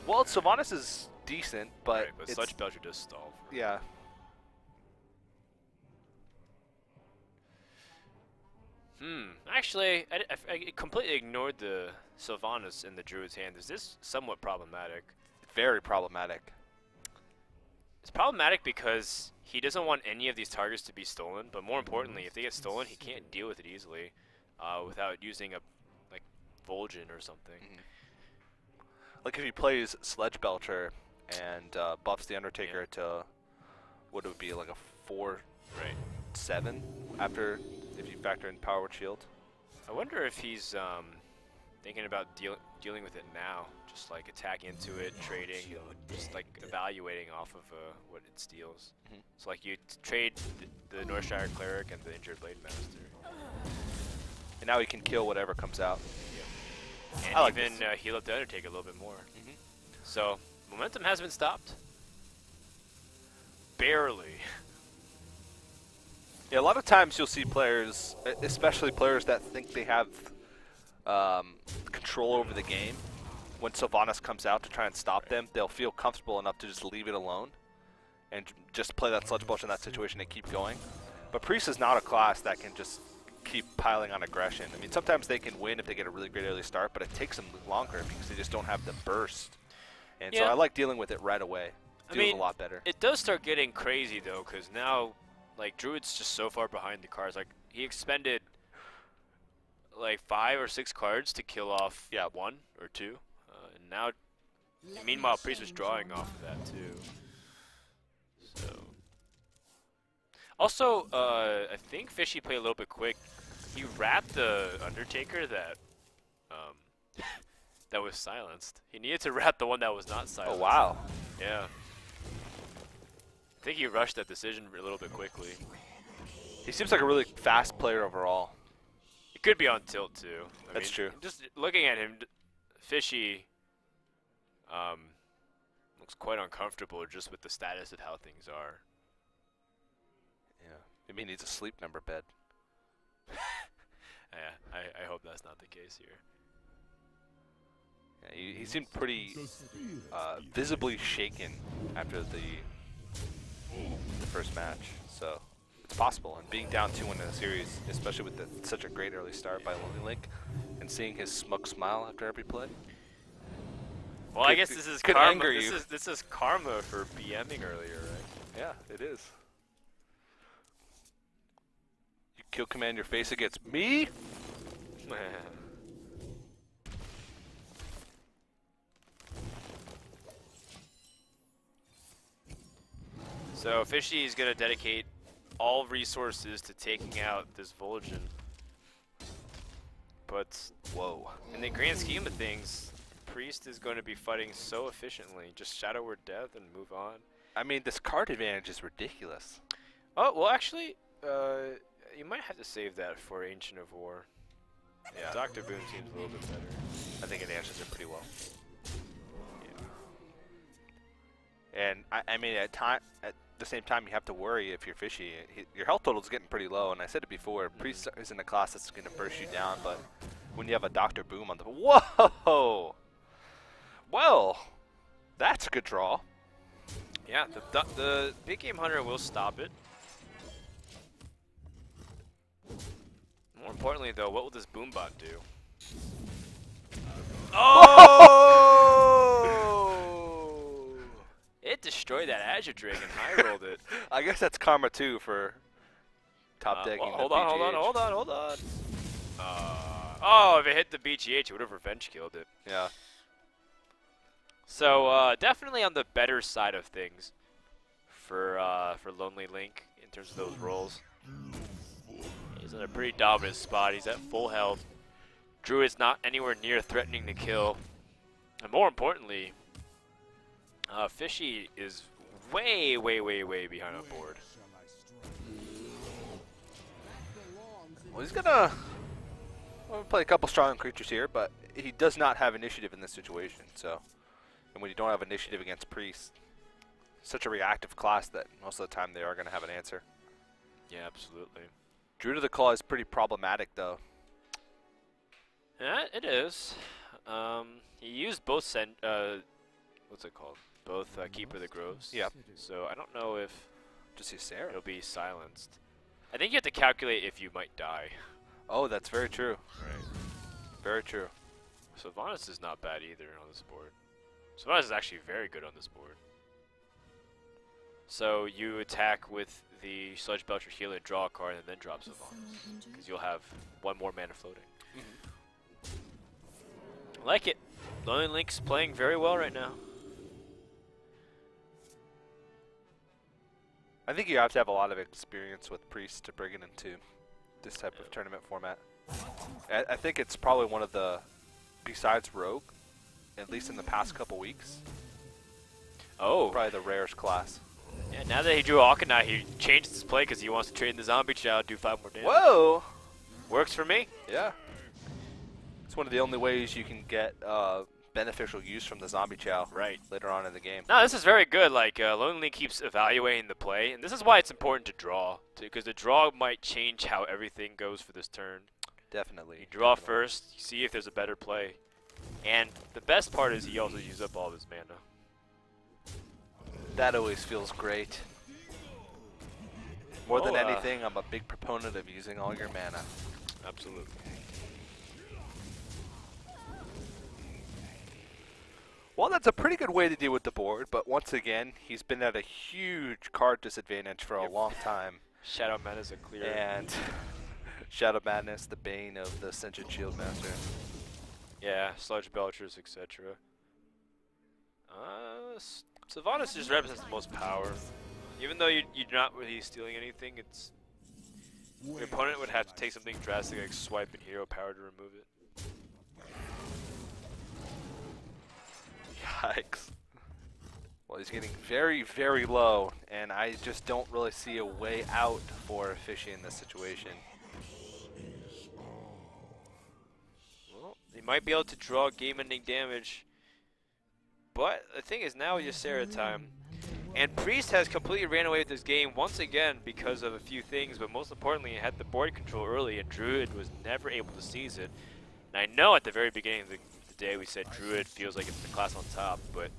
Speaker 2: Well, Sylvanas is decent, but,
Speaker 1: Right, but Sludge Belcher does stall.
Speaker 2: yeah.
Speaker 1: Actually, I completely ignored the Sylvanas in the Druid's hand. Is this somewhat problematic?
Speaker 2: Very problematic.
Speaker 1: It's problematic because he doesn't want any of these targets to be stolen, but more importantly, if they get stolen, he can't deal with it easily without using a like Vol'jin or something.
Speaker 2: Like if he plays Sledge Belcher and buffs the Undertaker to what it would be like a 4/7 after if you factor in Power Word Shield.
Speaker 1: I wonder if he's thinking about dealing with it now, just like attack into it, trading, just like evaluating off of what it steals. So like you trade the Northshire Cleric and the injured Blade Master.
Speaker 2: And now he can kill whatever comes out.
Speaker 1: And
Speaker 2: I like
Speaker 1: even heal up the Undertaker a little bit more. So momentum has been stopped. Barely.
Speaker 2: Yeah, a lot of times you'll see players, especially players that think they have control over the game, when Sylvanas comes out to try and stop them, they'll feel comfortable enough to just leave it alone and just play that Sludge Belcher in that situation and keep going. But Priest is not a class that can just keep piling on aggression. I mean, sometimes they can win if they get a really great early start, but it takes them longer because they just don't have the burst. And so I like dealing with it right away. Feels a lot better.
Speaker 1: It does start getting crazy though, because now, like, Druid's just so far behind the cards. Like, he expended like 5 or 6 cards to kill off 1 or 2, and now, meanwhile, Priest was drawing off of that too. So, also, I think Fishyyy played a little bit quick. He wrapped the Undertaker that that was silenced. He needed to wrap the one that was not silenced.
Speaker 2: Oh wow!
Speaker 1: Yeah. I think he rushed that decision a little bit quickly.
Speaker 2: He seems like a really fast player overall.
Speaker 1: It could be on tilt too.
Speaker 2: That's true.
Speaker 1: Just looking at him, Fishyyy looks quite uncomfortable just with the status of how things are.
Speaker 2: Yeah, maybe he needs a sleep number bed.
Speaker 1: Yeah, I hope that's not the case here.
Speaker 2: Yeah, he seemed pretty visibly shaken after the first match, so it's possible. And being down 2-1 in the series, especially with such a great early start by LonelyLink, and seeing his smug smile after every play.
Speaker 1: Well, I guess this is
Speaker 2: could
Speaker 1: karma.
Speaker 2: anger you.
Speaker 1: This is karma for BMing earlier, right?
Speaker 2: Yeah, it is. You kill command your face against me?
Speaker 1: So Fishyyy is going to dedicate all resources to taking out this Vol'jin. But
Speaker 2: Whoa.
Speaker 1: in the grand scheme of things, Priest is going to be fighting so efficiently. Just Shadow Word Death and move on.
Speaker 2: I mean, this card advantage is ridiculous.
Speaker 1: Oh, well actually, you might have to save that for Ancient of War.
Speaker 2: Yeah.
Speaker 1: Dr. Boom seems a little bit better.
Speaker 2: I think it answers it pretty well. Yeah. And I mean, at the same time, you have to worry if you're Fishyyy. Your health total is getting pretty low, and I said it before. Priest is in a class that's going to burst you down, but when you have a Dr. Boom on the whoa, well, that's a good draw.
Speaker 1: Yeah, the Big Game Hunter will stop it. More importantly, though, what will this Boombot do? Oh! It destroyed that Azure Dragon. High rolled it.
Speaker 2: I guess that's karma too for top decking.
Speaker 1: Well, hold on. Oh, if it hit the BGH, it would have revenge killed it.
Speaker 2: Yeah.
Speaker 1: So definitely on the better side of things for LonelyLink in terms of those rolls. He's in a pretty dominant spot. He's at full health. Druid's not anywhere near threatening to kill. And more importantly, Fishyyy is way, way, way, way behind on board.
Speaker 2: Well, he's gonna play a couple strong creatures here, but he does not have initiative in this situation. So, and when you don't have initiative against priests, such a reactive class that most of the time they are gonna have an answer.
Speaker 1: Yeah, absolutely.
Speaker 2: Druid of the Claw is pretty problematic, though.
Speaker 1: Yeah, it is. He used both what's it called? Both Keeper of the Groves.
Speaker 2: Yep.
Speaker 1: So I don't know if
Speaker 2: Just use Sarah.
Speaker 1: it'll be silenced. I think you have to calculate if you might die.
Speaker 2: Oh, that's very true.
Speaker 1: Right.
Speaker 2: Very true.
Speaker 1: Sylvanas is not bad either on this board. Sylvanas is actually very good on this board. So you attack with the Sludge Belcher Healer, draw a card, and then drop
Speaker 3: Is someone
Speaker 1: Sylvanas.
Speaker 3: injured?
Speaker 1: Because you'll have one more mana floating. I like it. LonelyLink's playing very well right now.
Speaker 2: I think you have to have a lot of experience with priests to bring it into this type of tournament format. I think it's probably one of the, besides Rogue, at least in the past couple weeks,
Speaker 1: Oh.
Speaker 2: probably the rarest class.
Speaker 1: Yeah, now that he drew Akanai, he changed his play because he wants to trade in the Zombie Child, do 5 more damage.
Speaker 2: Whoa!
Speaker 1: Works for me.
Speaker 2: Yeah. It's one of the only ways you can get beneficial use from the Zombie Chow
Speaker 1: Right.
Speaker 2: later on in the game.
Speaker 1: No, this is very good. Like, LonelyLink keeps evaluating the play, and this is why it's important to draw, because the draw might change how everything goes for this turn.
Speaker 2: Definitely.
Speaker 1: You draw
Speaker 2: definitely.
Speaker 1: first, you see if there's a better play, and the best part is he also used up all of his mana.
Speaker 2: That always feels great. More than
Speaker 1: Oh,
Speaker 2: anything, I'm a big proponent of using all your mana.
Speaker 1: Absolutely.
Speaker 2: Well, that's a pretty good way to deal with the board, but once again, he's been at a huge card disadvantage for a
Speaker 1: Yep.
Speaker 2: long time.
Speaker 1: Shadow Mana's a clear.
Speaker 2: And Shadow Madness, the bane of the Sentient Shield Master.
Speaker 1: Yeah, Sludge Belchers, etc. Sylvanas just represents the most power. Even though you're not really stealing anything, it's your opponent would have to take something drastic like swipe and hero power to remove it.
Speaker 2: Yikes. Well, he's getting very, very low, and I just don't really see a way out for Fishyyy in this situation.
Speaker 1: Well, he might be able to draw game-ending damage, but the thing is now is Ysera time. And Priest has completely ran away with this game once again because of a few things, but most importantly, he had the board control early, and Druid was never able to seize it. And I know at the very beginning of the day we said Druid feels like it's the class on top, but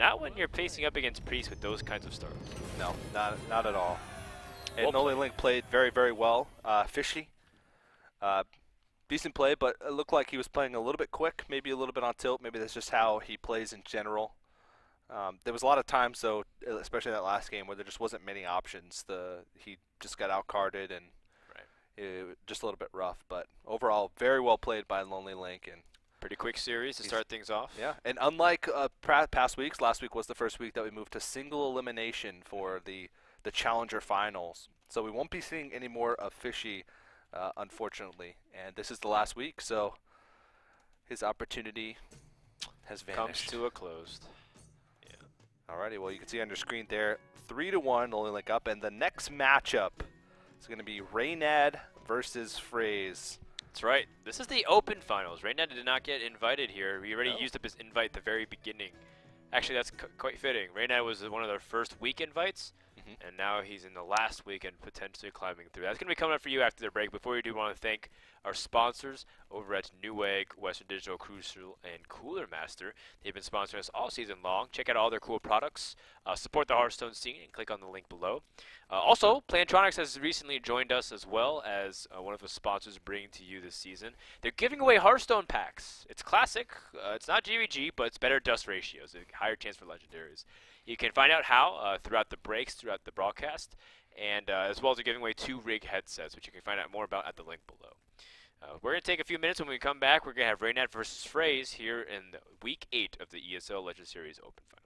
Speaker 1: not when you're facing up against Priest with those kinds of starts.
Speaker 2: No, not at all. And
Speaker 1: Well
Speaker 2: LonelyLink played very, very well. Fishyyy, decent play, but it looked like he was playing a little bit quick, maybe a little bit on tilt. Maybe that's just how he plays in general. There was a lot of times, though, especially that last game, where there just wasn't many options. He just got outcarded, and it was just a little bit rough. But overall, very well played by LonelyLink, and
Speaker 1: Pretty quick series to start things off.
Speaker 2: yeah. And unlike past weeks, last week was the first week that we moved to single elimination for the Challenger Finals. So we won't be seeing any more of Fishyyy, unfortunately. And this is the last week, so his opportunity has vanished.
Speaker 1: Comes to a close.
Speaker 2: Alrighty, well, you can see on your screen there, 3-1, LonelyLink up, and the next matchup is going to be Reynad versus Phrase.
Speaker 1: That's right. This is the open finals. Reynad did not get invited here. We already
Speaker 2: No.
Speaker 1: used up his invite at the very beginning. Actually, that's quite fitting. Reynad was one of their first week invites, and now he's in the last week and potentially climbing through. That's going to be coming up for you after the break. Before we do, want to thank our sponsors over at Newegg, Western Digital, Crucial, and Cooler Master. They've been sponsoring us all season long. Check out all their cool products. Support the Hearthstone scene and click on the link below. Also, Plantronics has recently joined us as well as one of the sponsors bringing to you this season. They're giving away Hearthstone packs. It's classic. It's not GVG, but it's better dust ratios, a higher chance for legendaries. You can find out how throughout the breaks, throughout the broadcast, and as well as they're giving away 2 rig headsets, which you can find out more about at the link below. We're going to take a few minutes. When we come back, we're going to have Reynad versus Phrase here in week 8 of the ESL Legend Series Open Finals.